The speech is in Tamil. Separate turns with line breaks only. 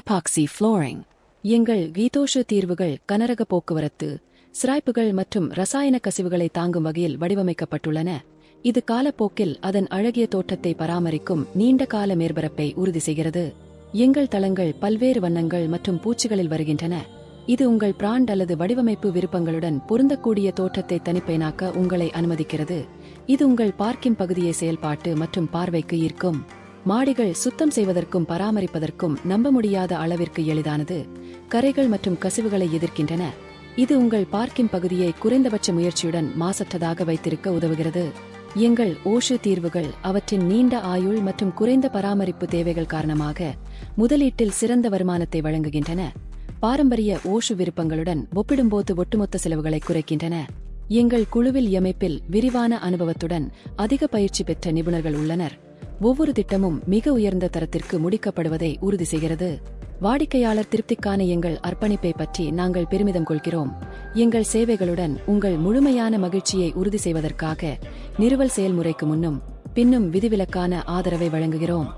Epoxy flooring. எங்கள் கீதோஷ தீர்வுகள் கனரக போக்குவரத்து, சிராய்ப்புகள் மற்றும் ரசாயன கசிவுகளை தாங்கும் வகையில் வடிவமைக்கப்பட்டுள்ளன. இது காலப்போக்கில் அதன் அழகிய தோற்றத்தை பராமரிக்கும் நீண்ட கால மேற்பரப்பை உறுதி செய்கிறது. எங்கள் தளங்கள் பல்வேறு வண்ணங்கள் மற்றும் பூச்சிகளில் வருகின்றன. இது உங்கள் பிராண்ட் அல்லது வடிவமைப்பு விருப்பங்களுடன் பொருந்தக்கூடிய தோற்றத்தை தனிப்பயனாக்க உங்களை அனுமதிக்கிறது. இது உங்கள் பார்க்கிங் பகுதியை செயல்பாட்டு மற்றும் பார்வைக்கு ஈர்க்கும். மாடிகள் சுத்தம் செய்வதற்கும் பராமரிப்பதற்கும் நம்ப முடியாத அளவிற்கு எளிதானது. கரைகள் மற்றும் கசிவுகளை எதிர்க்கின்றன. இது உங்கள் பார்க்கிங் பகுதியை குறைந்தபட்ச முயற்சியுடன் மாசற்றதாக வைத்திருக்க உதவுகிறது. எங்கள் ஓஷு தீர்வுகள் அவற்றின் நீண்ட ஆயுள் மற்றும் குறைந்த பராமரிப்பு தேவைகள் காரணமாக முதலீட்டில் சிறந்த வருமானத்தை வழங்குகின்றன. பாரம்பரிய ஓஷு விருப்பங்களுடன் ஒப்பிடும்போது ஒட்டுமொத்த செலவுகளை குறைக்கின்றன. எங்கள் குழுவில் அமைப்பில் விரிவான அனுபவத்துடன் அதிக பயிற்சி பெற்ற நிபுணர்கள் உள்ளனர். ஒவ்வொரு திட்டமும் மிக உயர்ந்த தரத்திற்கு முடிக்கப்படுவதை உறுதி செய்கிறது. வாடிக்கையாளர் திருப்திக்கான எங்கள் அர்ப்பணிப்பை பற்றி நாங்கள் பெருமிதம் கொள்கிறோம். எங்கள் சேவைகளுடன் உங்கள் முழுமையான மகிழ்ச்சியை உறுதி செய்வதற்காக நிறுவல் செயல்முறைக்கு முன்னும் பின்னும் விதிவிலக்கான ஆதரவை வழங்குகிறோம்.